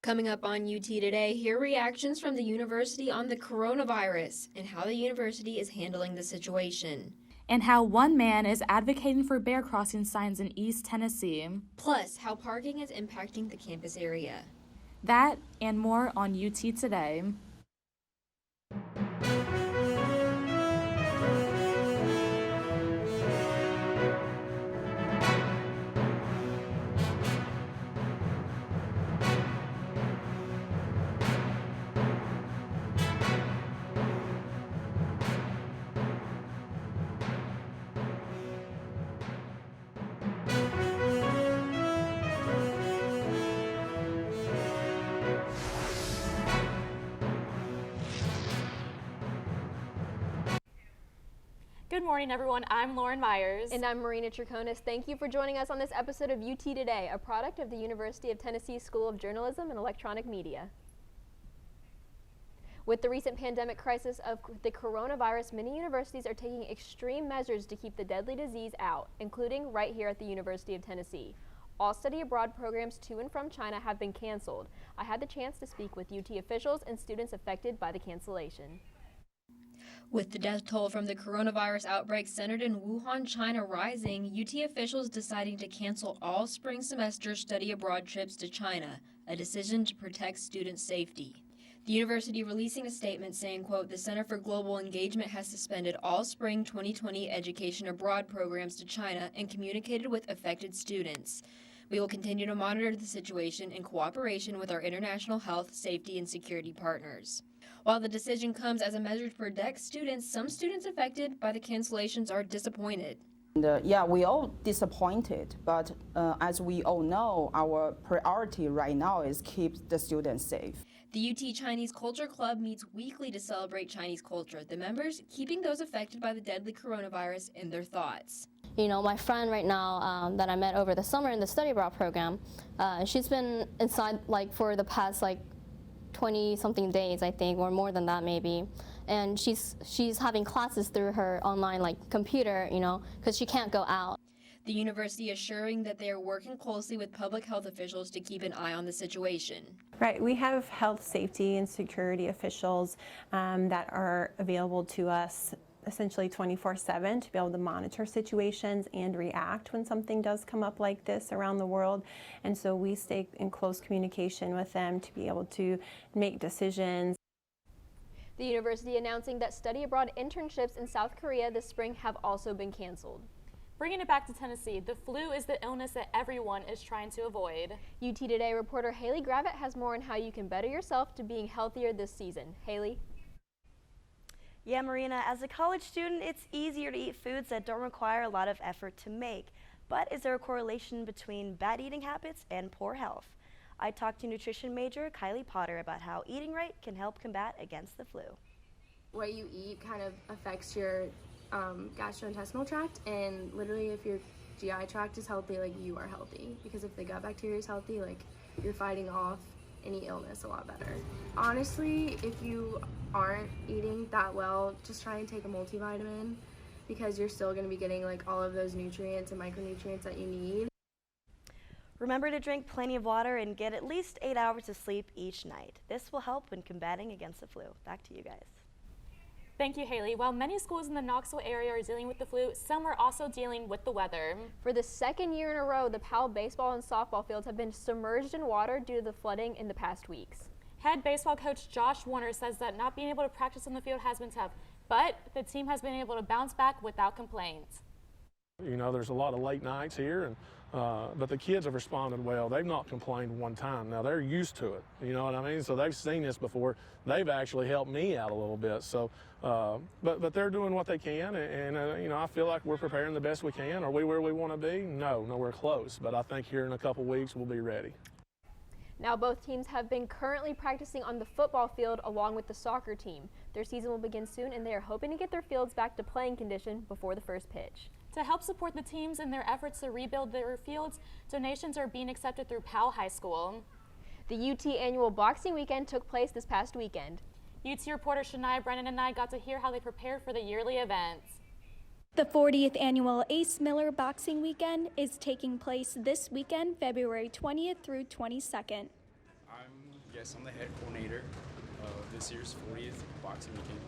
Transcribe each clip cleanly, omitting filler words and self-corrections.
Coming up on UT Today, hear reactions from the university on the coronavirus and how the university is handling the situation. And how one man is advocating for bear crossing signs in East Tennessee. Plus, how parking is impacting the campus area. That and more on UT Today. Good morning, everyone. I'm Lauren Meyers. And I'm Marina Trikones. Thank you for joining us on this episode of UT Today, a product of the University of Tennessee School of Journalism and Electronic Media. With the recent pandemic crisis of the coronavirus, many universities are taking extreme measures to keep the deadly disease out, including right here at the University of Tennessee. All study abroad programs to and from China have been canceled. I had the chance to speak with UT officials and students affected by the cancellation. With the death toll from the coronavirus outbreak centered in Wuhan, China rising, UT officials deciding to cancel all spring semester study abroad trips to China, a decision to protect student safety. The university releasing a statement saying, quote, "The Center for Global Engagement has suspended all spring 2020 education abroad programs to China and communicated with affected students. We will continue to monitor the situation in cooperation with our international health, safety, and security partners." While the decision comes as a measure to protect students, some students affected by the cancellations are disappointed. We all disappointed, but as we all know, our priority right now is keep the students safe. The UT Chinese Culture Club meets weekly to celebrate Chinese culture, the members keeping those affected by the deadly coronavirus in their thoughts. You know, my friend right now that I met over the summer in the study abroad program, she's been inside for the past 20-something days, I think, or more than that maybe. And she's having classes through her online computer, because she can't go out. The university assuring that they are working closely with public health officials to keep an eye on the situation. Right, we have health, safety, and security officials that are available to us essentially 24/7 to be able to monitor situations and react when something does come up like this around the world. And so we stay in close communication with them to be able to make decisions. The university announcing that study abroad internships in South Korea this spring have also been canceled. Bringing it back to Tennessee, the flu is the illness that everyone is trying to avoid. UT Today reporter Haley Gravitt has more on how you can better yourself to being healthier this season. Haley? Yeah, Marina, as a college student, it's easier to eat foods that don't require a lot of effort to make. But is there a correlation between bad eating habits and poor health? I talked to nutrition major Kylie Potter about how eating right can help combat against the flu. What you eat kind of affects your gastrointestinal tract, and literally if your GI tract is healthy, you are healthy. Because if the gut bacteria is healthy, you're fighting off any illness a lot better. Honestly, if you aren't eating that well, just try and take a multivitamin, because you're still going to be getting all of those nutrients and micronutrients that you need. Remember to drink plenty of water and get at least 8 hours of sleep each night. This will help when combating against the flu. Back to you guys. Thank you, Haley. While many schools in the Knoxville area are dealing with the flu, some are also dealing with the weather. For the second year in a row, the Powell baseball and softball fields have been submerged in water due to the flooding in the past weeks. Head baseball coach Josh Warner says that not being able to practice on the field has been tough, but the team has been able to bounce back without complaints. There's a lot of late nights here, but the kids have responded well. They've not complained one time. Now, they're used to it, you know what I mean? So they've seen this before. They've actually helped me out a little bit. So, but they're doing what they can, and I feel like we're preparing the best we can. Are we where we want to be? No, nowhere close. But I think here in a couple weeks we'll be ready. Now both teams have been currently practicing on the football field along with the soccer team. Their season will begin soon, and they are hoping to get their fields back to playing condition before the first pitch. To help support the teams in their efforts to rebuild their fields, donations are being accepted through Powell High School. The UT annual boxing weekend took place this past weekend. UT reporter Shania Brennan and I got to hear how they prepared for the yearly events. The 40th annual Ace Miller Boxing Weekend is taking place this weekend, February 20th through 22nd. I'm the head coordinator of this year's 40th boxing weekend.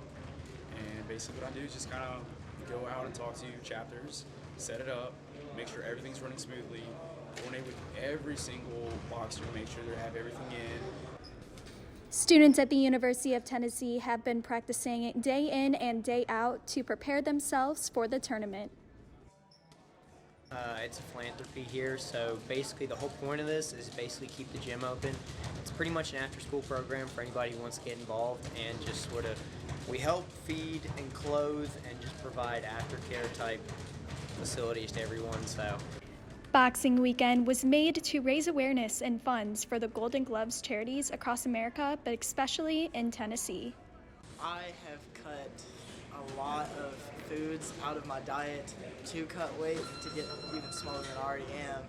And basically what I do is just kind of go out and talk to chapters, set it up, make sure everything's running smoothly, coordinate with every single boxer, make sure they have everything in. Students at the University of Tennessee have been practicing day in and day out to prepare themselves for the tournament. It's a philanthropy here, so basically the whole point of this is basically keep the gym open. It's pretty much an after-school program for anybody who wants to get involved, and just sort of we help feed and clothe and just provide aftercare type facilities to everyone. So Boxing Weekend was made to raise awareness and funds for the Golden Gloves charities across America, but especially in Tennessee. I have cut a lot of foods out of my diet to cut weight to get even smaller than I already am,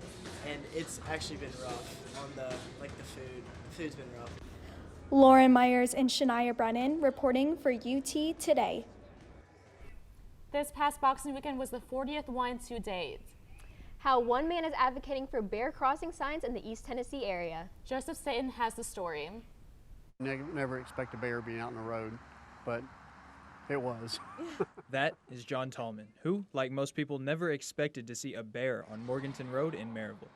and it's actually been rough on the food. The food's been rough. Lauren Meyers and Shania Brennan reporting for UT Today. This past Boxing Weekend was the 40th one to date. How one man is advocating for bear crossing signs in the East Tennessee area. Joseph Staton has the story. Never expect a bear being out on the road, but it was. That is John Tallman, who, like most people, never expected to see a bear on Morganton Road in Maryville.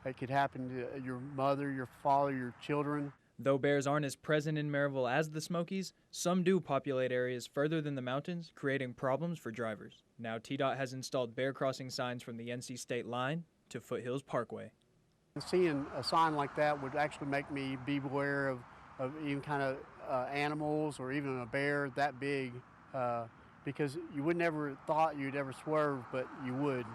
It could happen to your mother, your father, your children. Though bears aren't as present in Maryville as the Smokies, some do populate areas further than the mountains, creating problems for drivers. Now TDOT has installed bear crossing signs from the NC State line to Foothills Parkway. Seeing a sign like that would actually make me be aware of even kind of animals or even a bear that big, because you would never thought you'd ever swerve, but you would.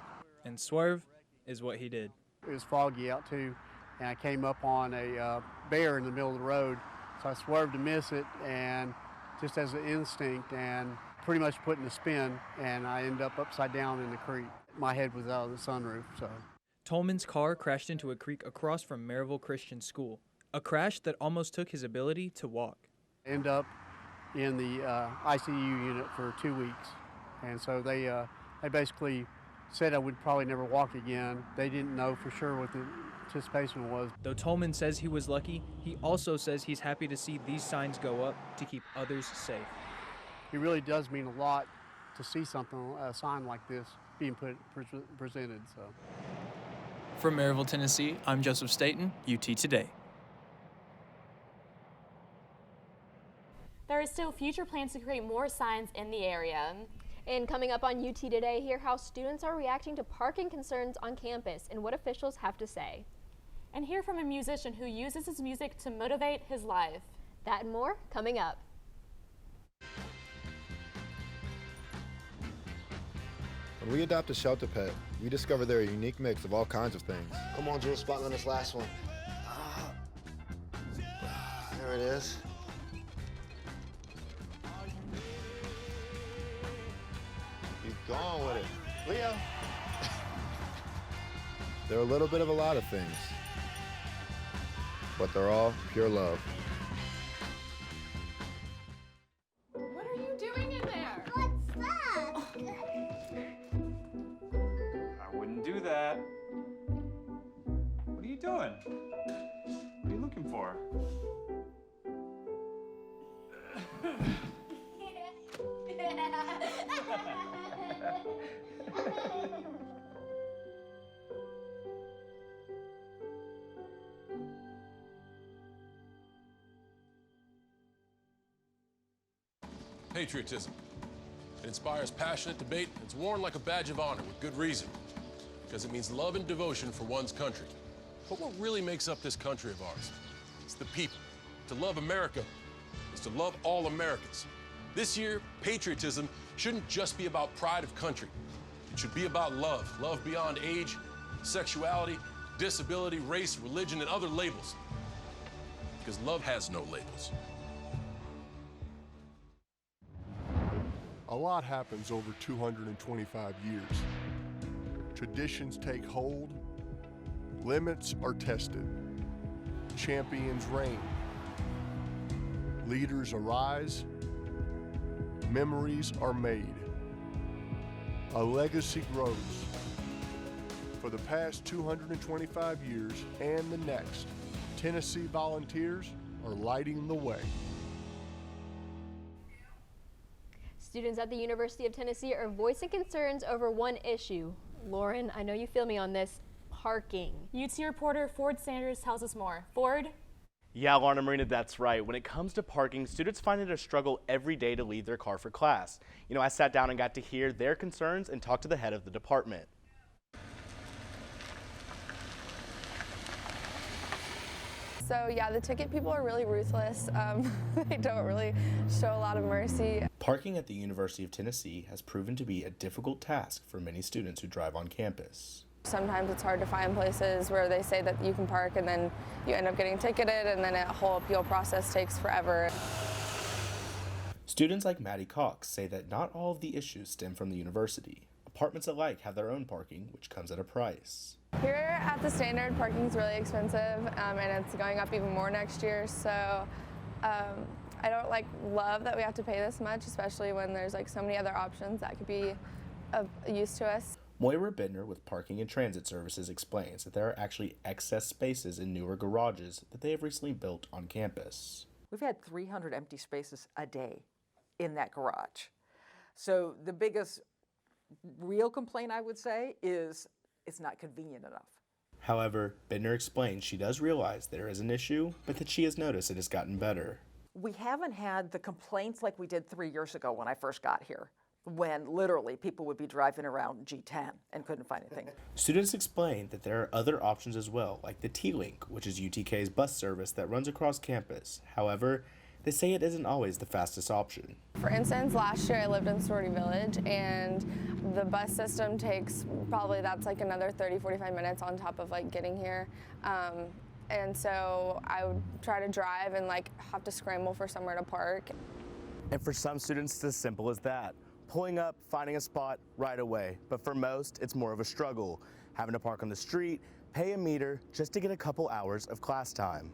And swerve is what he did. It was foggy out too, and I came up on a bear in the middle of the road, so I swerved to miss it, and just as an instinct, and pretty much put in a spin, and I ended up upside down in the creek. My head was out of the sunroof. So Tolman's car crashed into a creek across from Maryville Christian School, a crash that almost took his ability to walk. End up in the ICU unit for 2 weeks, and so they basically said I would probably never walk again. They didn't know for sure what the anticipation was. Though Tolman says he was lucky, he also says he's happy to see these signs go up to keep others safe. It really does mean a lot to see something, a sign like this being presented. So, from Maryville, Tennessee, I'm Joseph Staton, UT Today. There is still future plans to create more signs in the area. And coming up on UT Today, hear how students are reacting to parking concerns on campus and what officials have to say. And hear from a musician who uses his music to motivate his life. That and more coming up. When we adopt a shelter pet, we discover they're a unique mix of all kinds of things. Come on, Jules, spotlight on this last one. There it is. Keep going with it. Leo. They're a little bit of a lot of things, but they're all pure love. What are you doing in there? What's that? I wouldn't do that. What are you doing? What are you looking for? Patriotism. It inspires passionate debate. It's worn like a badge of honor with good reason, because it means love and devotion for one's country. But what really makes up this country of ours? It's the people. To love America is to love all Americans. This year, patriotism shouldn't just be about pride of country. It should be about love. Love beyond age, sexuality, disability, race, religion, and other labels. Because love has no labels. A lot happens over 225 years. Traditions take hold, limits are tested, champions reign, leaders arise, memories are made, a legacy grows. For the past 225 years and the next, Tennessee volunteers are lighting the way. Students at the University of Tennessee are voicing concerns over one issue. Lauren, I know you feel me on this, parking. UT reporter Ford Sanders tells us more. Ford? Yeah, Lauren and Marina, that's right. When it comes to parking, students find it a struggle every day to leave their car for class. You know, I sat down and got to hear their concerns and talk to the head of the department. So yeah, the ticket people are really ruthless. They don't really show a lot of mercy. Parking at the University of Tennessee has proven to be a difficult task for many students who drive on campus. Sometimes it's hard to find places where they say that you can park and then you end up getting ticketed and then a whole appeal process takes forever. Students like Maddie Cox say that not all of the issues stem from the university. Apartments alike have their own parking, which comes at a price. Here at the Standard, parking is really expensive and it's going up even more next year. So I don't love that we have to pay this much, especially when there's so many other options that could be of use to us. Moira Bidner with Parking and Transit Services explains that there are actually excess spaces in newer garages that they have recently built on campus. We've had 300 empty spaces a day in that garage. So the biggest real complaint, I would say, is it's not convenient enough. However, Bidner explains she does realize there is an issue, but that she has noticed it has gotten better. We haven't had the complaints like we did 3 years ago when I first got here, when literally people would be driving around G10 and couldn't find anything. Students explain that there are other options as well, like the T-Link, which is UTK's bus service that runs across campus. However, they say it isn't always the fastest option. For instance, last year I lived in Sorority Village and the bus system takes that's another 30-45 minutes on top of getting here. And so I would try to drive and have to scramble for somewhere to park. And for some students, it's as simple as that. Pulling up, finding a spot right away. But for most, it's more of a struggle. Having to park on the street, pay a meter just to get a couple hours of class time.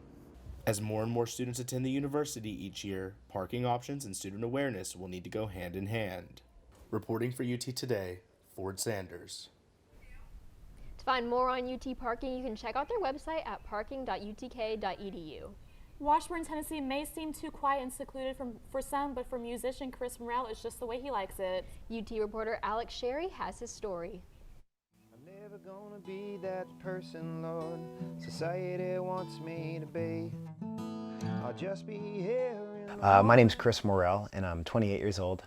As more and more students attend the university each year, parking options and student awareness will need to go hand in hand. Reporting for UT Today, Ford Sanders. To find more on UT parking, you can check out their website at parking.utk.edu. Washburn, Tennessee may seem too quiet and secluded for some, but for musician Chris Morrell, it's just the way he likes it. UT reporter Alex Sherry has his story. I'm never gonna be that person, Lord, society wants me to be. I'll just be here. My name's Chris Morrell, and I'm 28 years old,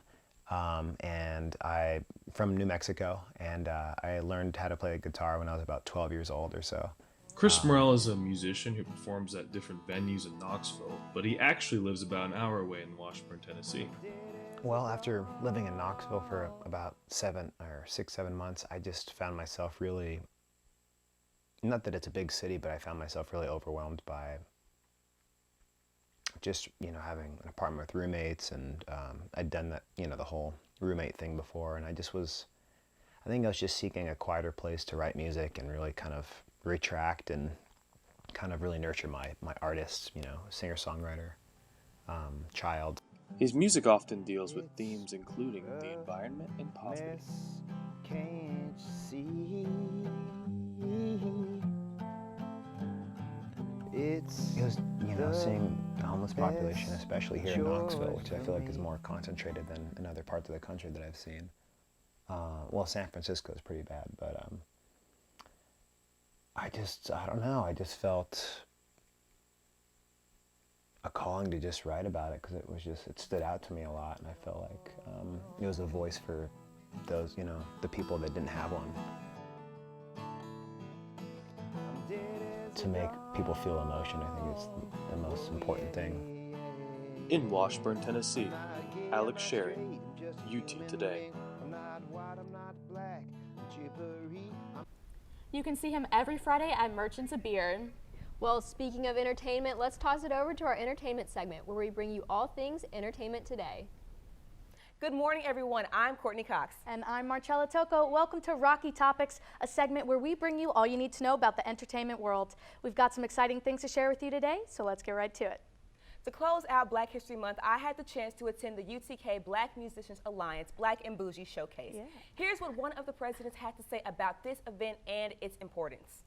and I'm from New Mexico, and I learned how to play guitar when I was about 12 years old or so. Chris Morrell is a musician who performs at different venues in Knoxville, but he actually lives about an hour away in Washburn, Tennessee. Well, after living in Knoxville for about 7 months, I just found myself really, not that it's a big city, but I found myself really overwhelmed by just, having an apartment with roommates, and I'd done that, the whole roommate thing before, and I think I was just seeking a quieter place to write music and really kind of retract and kind of really nurture my artist, singer-songwriter child. His music often deals with themes including the environment and poverty. Can't see. It was, seeing the homeless population, especially here in Knoxville, which I feel like is more concentrated than in other parts of the country that I've seen. Well, San Francisco is pretty bad, but I don't know, I just felt a calling to just write about it because it stood out to me a lot, and I felt like it was a voice for those, the people that didn't have one. To make people feel emotion, I think it's the most important thing. In Washburn, Tennessee, Alex Sherry, UT Today. You can see him every Friday at Merchants of Beer. Well, speaking of entertainment, let's toss it over to our entertainment segment where we bring you all things entertainment today. Good morning, everyone. I'm Courtney Cox. And I'm Marcella Tocco. Welcome to Rocky Topics, a segment where we bring you all you need to know about the entertainment world. We've got some exciting things to share with you today, so let's get right to it. To close out Black History Month, I had the chance to attend the UTK Black Musicians Alliance Black and Bougie Showcase. Yeah. Here's what one of the presidents had to say about this event and its importance.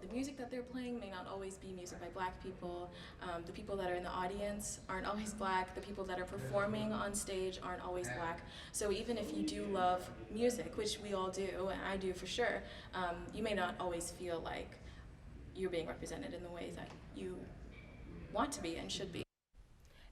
The music that they're playing may not always be music by Black people. The people that are in the audience aren't always Black. The people that are performing on stage aren't always Black. So even if you do love music, which we all do, and I do for sure, you may not always feel like you're being represented in the way that you want to be and should be.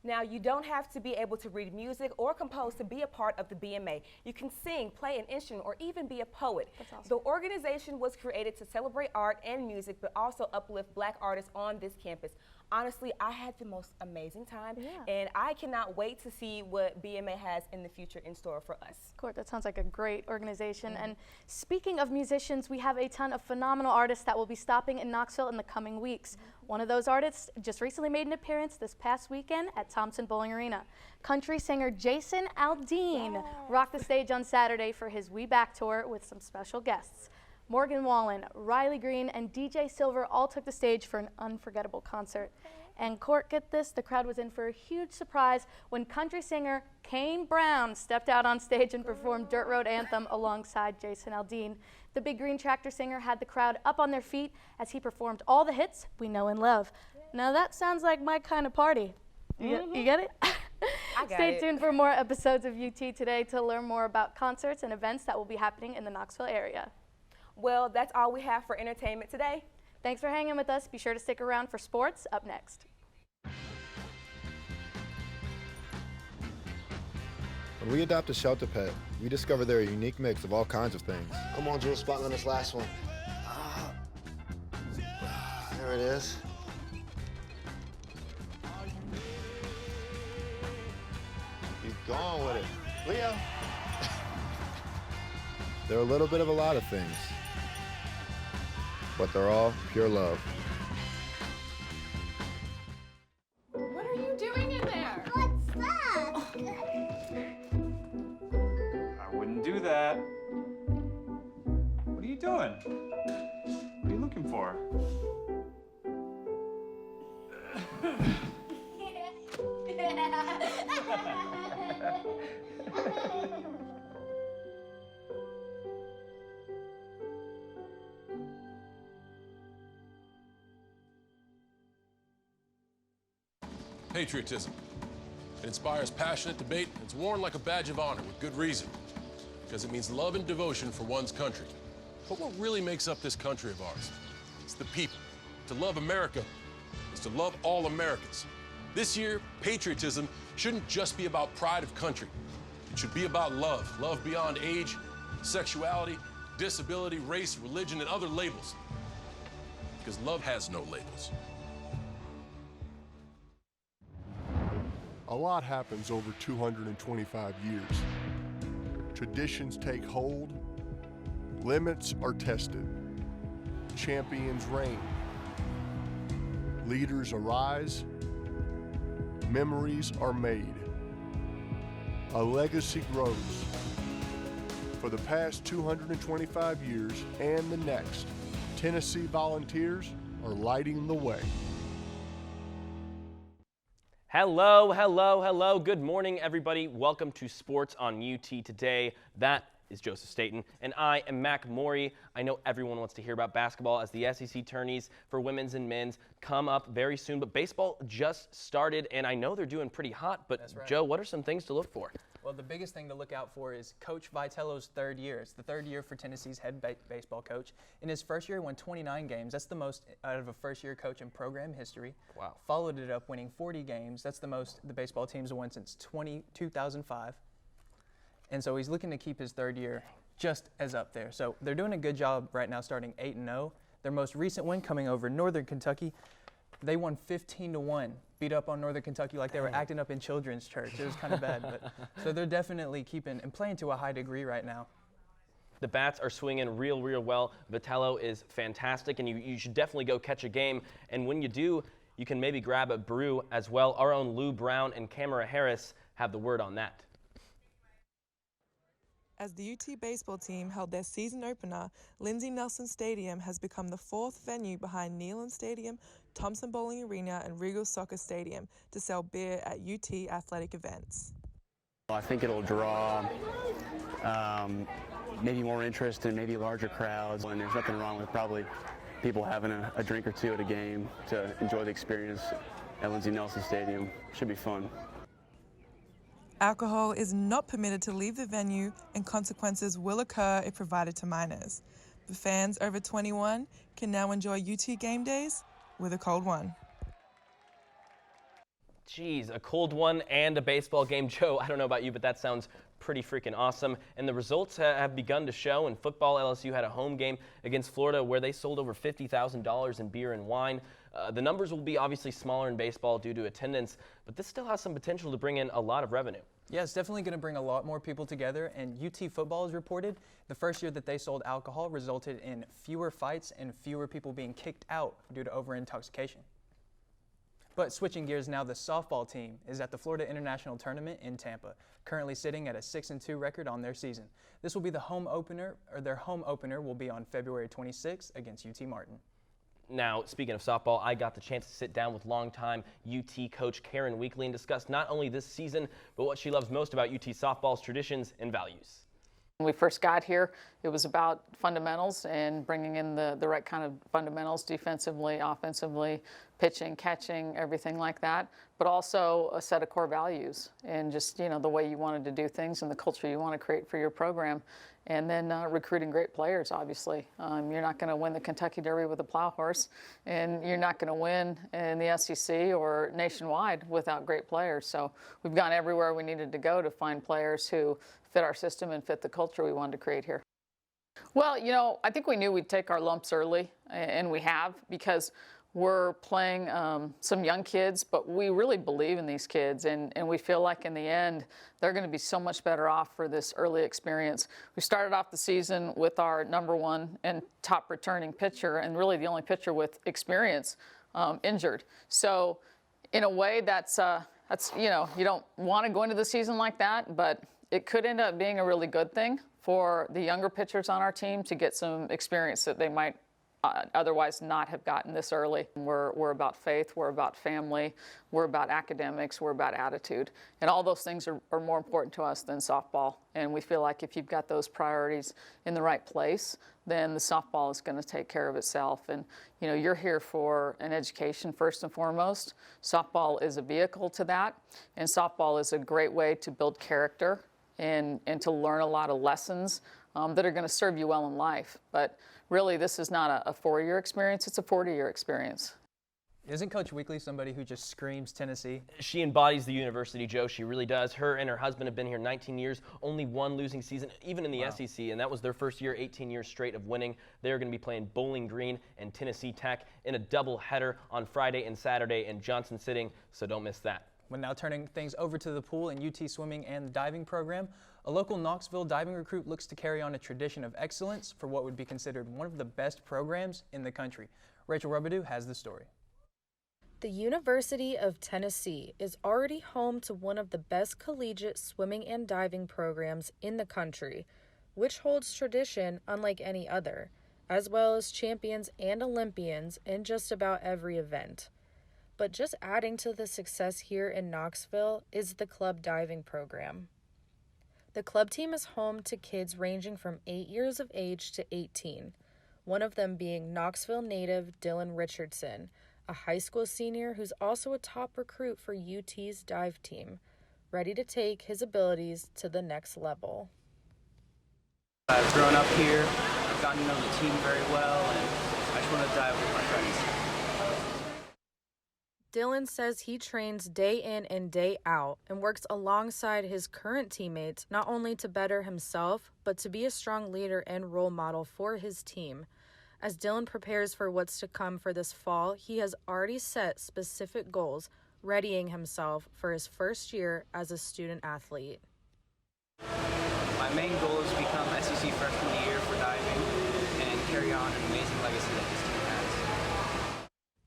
Now, you don't have to be able to read music or compose to be a part of the BMA. You can sing, play an instrument, or even be a poet. That's awesome. The organization was created to celebrate art and music, but also uplift Black artists on this campus. Honestly, I had the most amazing time, and I cannot wait to see what BMA has in the future in store for us. Court, that sounds like a great organization. And speaking of musicians, we have a ton of phenomenal artists that will be stopping in Knoxville in the coming weeks. One of those artists just recently made an appearance this past weekend at Thompson Bowling Arena. Country singer Jason Aldean rocked the stage on Saturday for his We Back tour with some special guests. Morgan Wallen, Riley Green, and DJ Silver all took the stage for an unforgettable concert. And Court, get this, the crowd was in for a huge surprise when country singer Kane Brown stepped out on stage and performed Dirt Road Anthem alongside Jason Aldean. The Big Green Tractor singer had the crowd up on their feet as he performed all the hits we know and love. Now that sounds like my kind of party. You get it? Stay tuned for more episodes of UT Today to learn more about concerts and events that will be happening in the Knoxville area. Well, that's all we have for entertainment today. Thanks for hanging with us. Be sure to stick around for sports up next. When we adopt a shelter pet, we discover they're a unique mix of all kinds of things. Come on, Drew, spot on this last one. There it is. Keep going with it. Leo. They're a little bit of a lot of things, but they're all pure love. What are you doing in there? What's that? I wouldn't do that. What are you doing? What are you looking for? Patriotism. It inspires passionate debate, and it's worn like a badge of honor with good reason, because it means love and devotion for one's country. But what really makes up this country of ours? It's the people. To love America is to love all Americans. This year, patriotism shouldn't just be about pride of country. It should be about love. Love beyond age, sexuality, disability, race, religion, and other labels. Because love has no labels. A lot happens over 225 years. Traditions take hold, limits are tested, champions reign, leaders arise, memories are made, a legacy grows. For the past 225 years and the next, Tennessee Volunteers are lighting the way. Hello, hello, hello. Good morning, everybody. Welcome to Sports on UT Today. That is Joseph Staton, and I am Mac Morey. I know everyone wants to hear about basketball as the SEC tourneys for women's and men's come up very soon, but baseball just started, and I know they're doing pretty hot, but That's right. Joe, what are some things to look for? Well, the biggest thing to look out for is Coach Vitello's third year. It's the third year for Tennessee's head baseball coach. In his first year, he won 29 games. That's the most out of a first-year coach in program history. Wow. Followed it up winning 40 games. That's the most the baseball teams have won since 2005. And so he's looking to keep his third year just as up there. So they're doing a good job right now, starting 8-0. Their most recent win coming over Northern Kentucky, they won 15-1, beat up on Northern Kentucky like they were acting up in children's church. It was kind of bad, but so they're definitely keeping and playing to a high degree right now. The bats are swinging real well. Vitello is fantastic, and you should definitely go catch a game. And when you do, you can maybe grab a brew as well. Our own Lou Brown and Camera Harris have the word on that. As the UT baseball team held their season opener, Lindsey Nelson Stadium has become the fourth venue behind Neyland Stadium, Thompson Bowling Arena, and Regal Soccer Stadium to sell beer at UT athletic events. I think it'll draw maybe more interest and maybe larger crowds, and there's nothing wrong with probably people having a drink or two at a game to enjoy the experience at Lindsey Nelson Stadium. Should be fun. Alcohol is not permitted to leave the venue, and consequences will occur if provided to minors. The fans over 21 can now enjoy UT game days with a cold one. Geez, a cold one and a baseball game. Joe, I don't know about you, but that sounds pretty freaking awesome. And the results have begun to show. In football, LSU had a home game against Florida where they sold over $50,000 in beer and wine. The numbers will be obviously smaller in baseball due to attendance, but this still has some potential to bring in a lot of revenue. Yeah, it's definitely going to bring a lot more people together, and UT football has reported the first year that they sold alcohol resulted in fewer fights and fewer people being kicked out due to over-intoxication. But switching gears now, the softball team is at the Florida International Tournament in Tampa, currently sitting at a 6-2 record on their season. This will be the home opener, or their home opener will be on February 26th against UT Martin. Now, speaking of softball, I got the chance to sit down with longtime UT coach Karen Weekly and discuss not only this season, but what she loves most about UT softball's traditions and values. When we first got here, it was about fundamentals and bringing in the right kind of fundamentals defensively, offensively, pitching, catching, everything like that, but also a set of core values and just, you know, the way you wanted to do things and the culture you want to create for your program. And then recruiting great players, obviously. You're not going to win the Kentucky Derby with a plow horse, and you're not going to win in the SEC or nationwide without great players. So we've gone everywhere we needed to go to find players who fit our system and fit the culture we wanted to create here. Well, you know, I think we knew we'd take our lumps early, and we have, because we're playing some young kids, but we really believe in these kids, and we feel like in the end, they're going to be so much better off for this early experience. We started off the season with our #1 and top returning pitcher, and really the only pitcher with experience, injured. So in a way, that's you know, you don't want to go into the season like that, but it could end up being a really good thing for the younger pitchers on our team to get some experience that they might otherwise not have gotten this early. We're about faith, we're about family, we're about academics, we're about attitude. And all those things are more important to us than softball. And we feel like if you've got those priorities in the right place, then the softball is going to take care of itself. And, you know, you're here for an education first and foremost. Softball is a vehicle to that. And softball is a great way to build character and to learn a lot of lessons that are going to serve you well in life. But really, this is not a 4-year experience, it's a 40-year experience. Isn't Coach Weekly somebody who just screams Tennessee? She embodies the university, Joe. She really does. Her and her husband have been here 19 years, only one losing season, even in the SEC, and that was their first year, 18 years straight of winning. They're going to be playing Bowling Green and Tennessee Tech in a doubleheader on Friday and Saturday in Johnson Sitting, so don't miss that. When now turning things over to the pool and UT swimming and the diving program, a local Knoxville diving recruit looks to carry on a tradition of excellence for what would be considered one of the best programs in the country. Rachel Rubidoux has the story. The University of Tennessee is already home to one of the best collegiate swimming and diving programs in the country, which holds tradition unlike any other, as well as champions and Olympians in just about every event. But just adding to the success here in Knoxville is the club diving program. The club team is home to kids ranging from 8 years of age to 18, one of them being Knoxville native Dylan Richardson, a high school senior who's also a top recruit for UT's dive team, ready to take his abilities to the next level. I've grown up here, I've gotten to know the team very well, and I just want to dive with my friends. Dylan says he trains day in and day out and works alongside his current teammates not only to better himself, but to be a strong leader and role model for his team. As Dylan prepares for what's to come for this fall, he has already set specific goals, readying himself for his first year as a student athlete. My main goal is to become SEC Freshman of the Year for diving and carry on an amazing legacy that this team has.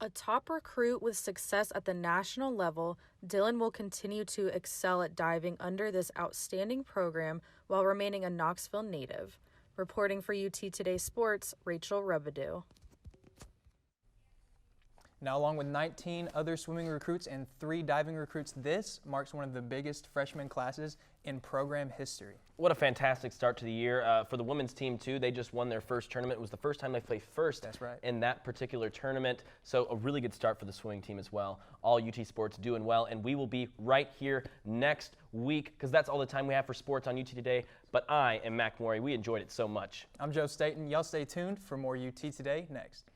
A top recruit with success at the national level, Dylan will continue to excel at diving under this outstanding program while remaining a Knoxville native. Reporting for UT Today Sports, Rachel Rubidoux. Now, along with 19 other swimming recruits and 3 diving recruits, this marks one of the biggest freshman classes in program history. What a fantastic start to the year. For the women's team, too, they just won their first tournament. It was the first time they played first in that particular tournament. So a really good start for the swimming team as well. All UT sports doing well, and we will be right here next week because that's all the time we have for sports on UT Today. But I am Mac Morey. We enjoyed it so much. I'm Joe Staton. Y'all stay tuned for more UT Today next.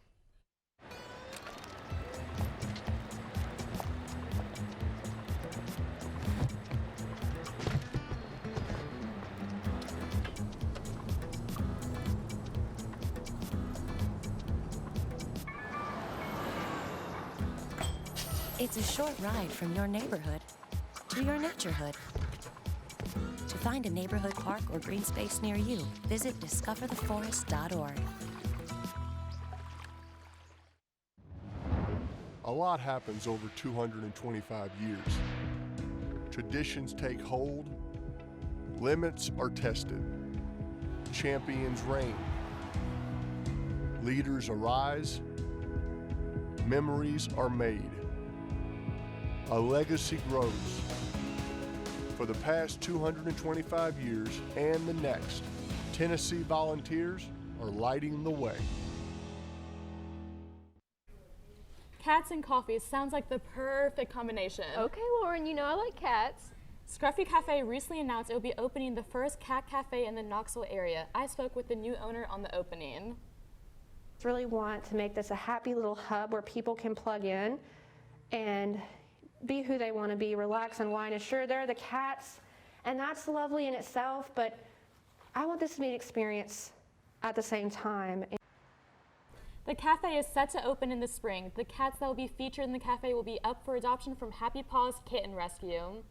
It's a short ride from your neighborhood to your naturehood. To find a neighborhood park or green space near you, visit discovertheforest.org. A lot happens over 225 years. Traditions take hold, limits are tested, champions reign, leaders arise, memories are made. A legacy grows. For the past 225 years and the next, Tennessee volunteers are lighting the way. Cats and coffee sounds like the perfect combination. Okay, Lauren, you know I like cats. Scruffy Cafe recently announced it will be opening the first cat cafe in the Knoxville area. I spoke with the new owner on the opening. Really want to make this a happy little hub where people can plug in and be who they want to be, relax, unwind. And sure, they're the cats, and that's lovely in itself, but I want this to be an experience at the same time. The cafe is set to open in the spring. The cats that will be featured in the cafe will be up for adoption from Happy Paws Kitten Rescue.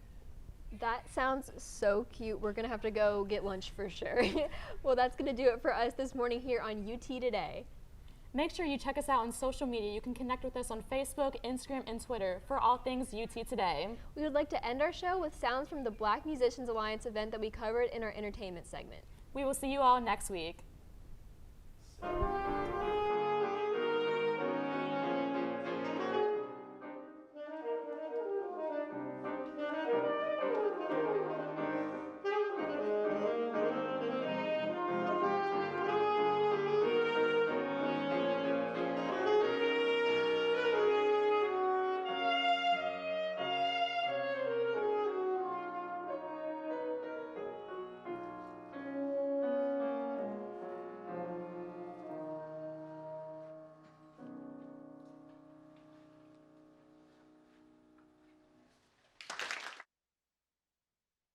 That sounds so cute. We're gonna have to go get lunch for sure. Well, that's gonna do it for us this morning here on UT Today. Make sure you check us out on social media. You can connect with us on Facebook, Instagram, and Twitter for all things UT Today. We would like to end our show with sounds from the Black Musicians Alliance event that we covered in our entertainment segment. We will see you all next week.